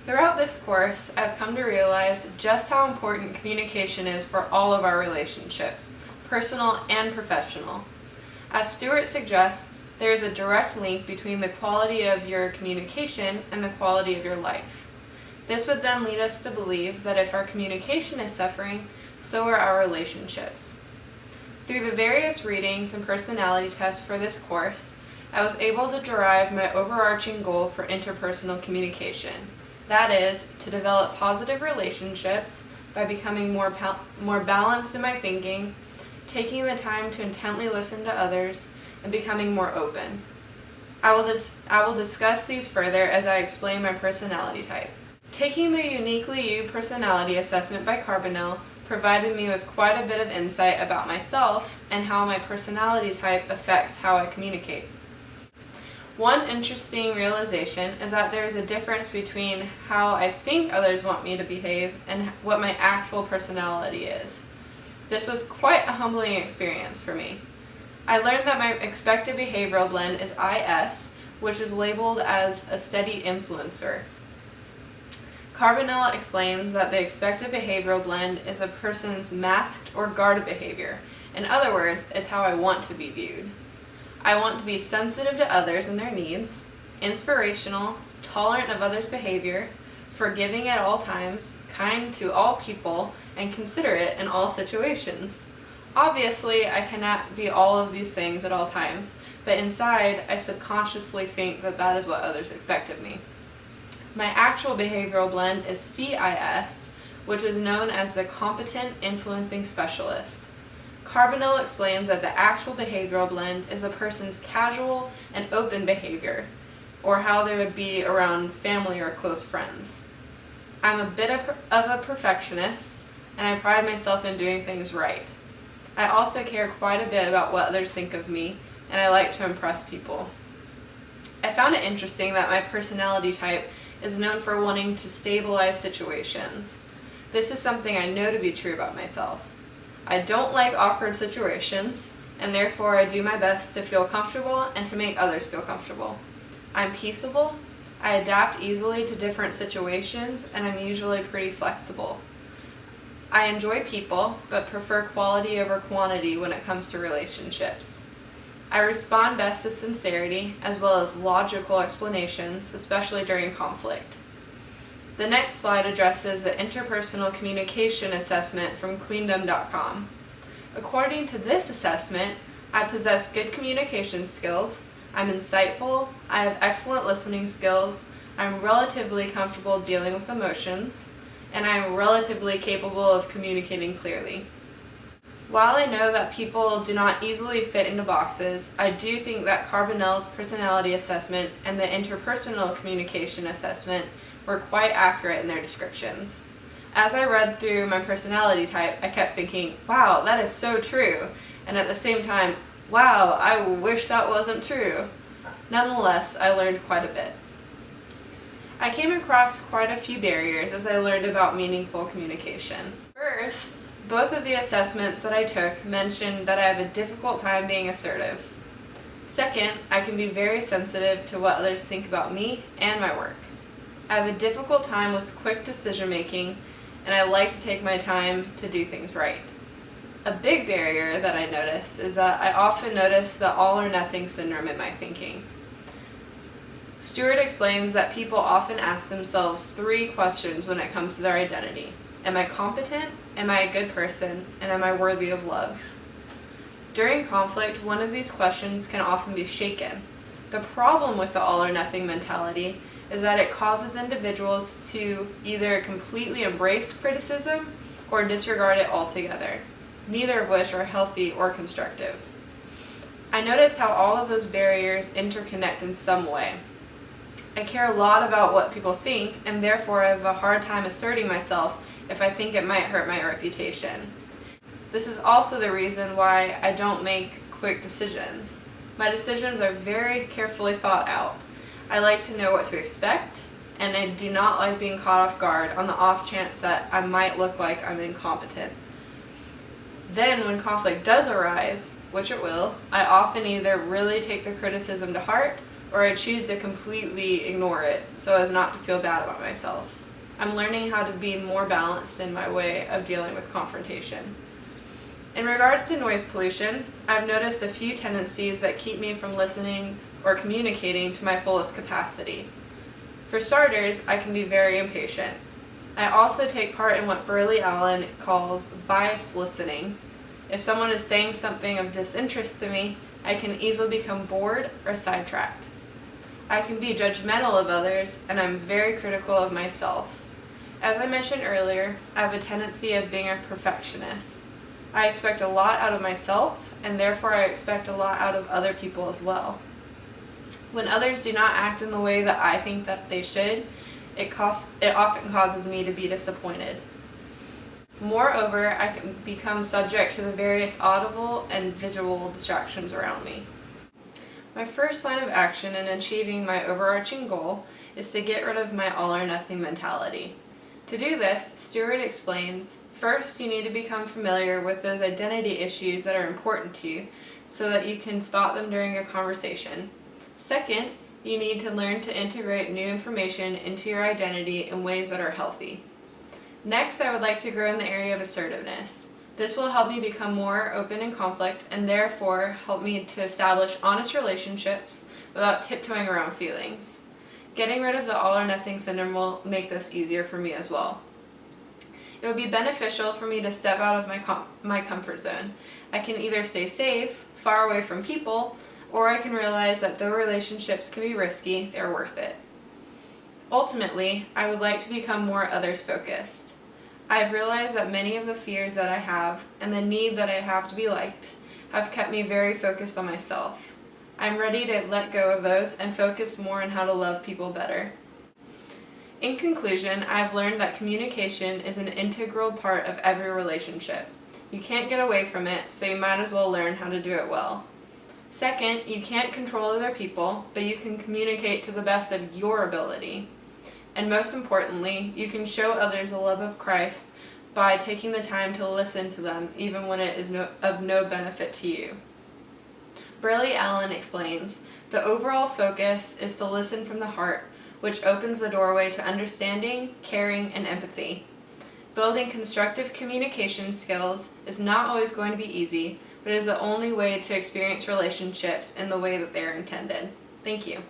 Throughout this course, I've come to realize just how important communication is for all of our relationships, personal and professional. As Stewart suggests, there is a direct link between the quality of your communication and the quality of your life. This would then lead us to believe that if our communication is suffering, so are our relationships. Through the various readings and personality tests for this course, I was able to derive my overarching goal for interpersonal communication. That is, to develop positive relationships by becoming more balanced in my thinking, taking the time to intently listen to others, and becoming more open. I will discuss these further as I explain my personality type. Taking the Uniquely You personality assessment by Carbonell provided me with quite a bit of insight about myself and how my personality type affects how I communicate. One interesting realization is that there is a difference between how I think others want me to behave and what my actual personality is. This was quite a humbling experience for me. I learned that my expected behavioral blend is IS, which is labeled as a steady influencer. Carbonell explains that the expected behavioral blend is a person's masked or guarded behavior. In other words, it's how I want to be viewed. I want to be sensitive to others and their needs, inspirational, tolerant of others' behavior, forgiving at all times, kind to all people, and considerate in all situations. Obviously, I cannot be all of these things at all times, but inside, I subconsciously think that that is what others expect of me. My actual behavioral blend is CIS, which is known as the Competent Influencing Specialist. Carbonell explains that the actual behavioral blend is a person's casual and open behavior, or how they would be around family or close friends. I'm a bit of a perfectionist, and I pride myself in doing things right. I also care quite a bit about what others think of me, and I like to impress people. I found it interesting that my personality type is known for wanting to stabilize situations. This is something I know to be true about myself. I don't like awkward situations, and therefore I do my best to feel comfortable and to make others feel comfortable. I'm peaceable, I adapt easily to different situations, and I'm usually pretty flexible. I enjoy people, but prefer quality over quantity when it comes to relationships. I respond best to sincerity, as well as logical explanations, especially during conflict. The next slide addresses the Interpersonal Communication Assessment from Queendom.com. According to this assessment, I possess good communication skills, I'm insightful, I have excellent listening skills, I'm relatively comfortable dealing with emotions, and I am relatively capable of communicating clearly. While I know that people do not easily fit into boxes, I do think that Carbonell's personality assessment and the Interpersonal Communication Assessment were quite accurate in their descriptions. As I read through my personality type, I kept thinking, wow, that is so true, and at the same time, wow, I wish that wasn't true. Nonetheless, I learned quite a bit. I came across quite a few barriers as I learned about meaningful communication. First, both of the assessments that I took mentioned that I have a difficult time being assertive. Second, I can be very sensitive to what others think about me and my work. I have a difficult time with quick decision making, and I like to take my time to do things right. A big barrier that I noticed is that I often notice the all or nothing syndrome in my thinking. Stewart explains that people often ask themselves 3 questions when it comes to their identity. Am I competent? Am I a good person? And am I worthy of love? During conflict, one of these questions can often be shaken. The problem with the all or nothing mentality is that it causes individuals to either completely embrace criticism or disregard it altogether, neither of which are healthy or constructive. I noticed how all of those barriers interconnect in some way. I care a lot about what people think, and therefore I have a hard time asserting myself if I think it might hurt my reputation. This is also the reason why I don't make quick decisions. My decisions are very carefully thought out. I like to know what to expect, and I do not like being caught off guard on the off chance that I might look like I'm incompetent. Then when conflict does arise, which it will, I often either really take the criticism to heart or I choose to completely ignore it so as not to feel bad about myself. I'm learning how to be more balanced in my way of dealing with confrontation. In regards to noise pollution, I've noticed a few tendencies that keep me from listening or communicating to my fullest capacity. For starters, I can be very impatient. I also take part in what Burley Allen calls biased listening. If someone is saying something of disinterest to me, I can easily become bored or sidetracked. I can be judgmental of others, and I'm very critical of myself. As I mentioned earlier, I have a tendency of being a perfectionist. I expect a lot out of myself, and therefore I expect a lot out of other people as well. When others do not act in the way that I think that they should, it often causes me to be disappointed. Moreover, I can become subject to the various audible and visual distractions around me. My first line of action in achieving my overarching goal is to get rid of my all or nothing mentality. To do this, Stewart explains, first you need to become familiar with those identity issues that are important to you so that you can spot them during a conversation. Second, you need to learn to integrate new information into your identity in ways that are healthy. Next, I would like to grow in the area of assertiveness. This will help me become more open in conflict and therefore help me to establish honest relationships without tiptoeing around feelings. Getting rid of the all or nothing syndrome will make this easier for me as well. It would be beneficial for me to step out of my comfort zone. I can either stay safe, far away from people, or I can realize that though relationships can be risky, they're worth it. Ultimately, I would like to become more others-focused. I've realized that many of the fears that I have and the need that I have to be liked have kept me very focused on myself. I'm ready to let go of those and focus more on how to love people better. In conclusion, I've learned that communication is an integral part of every relationship. You can't get away from it, so you might as well learn how to do it well. Second, you can't control other people, but you can communicate to the best of your ability. And most importantly, you can show others the love of Christ by taking the time to listen to them, even when it is of no benefit to you. Burley Allen explains, the overall focus is to listen from the heart, which opens the doorway to understanding, caring, and empathy. Building constructive communication skills is not always going to be easy, but it is the only way to experience relationships in the way that they are intended. Thank you.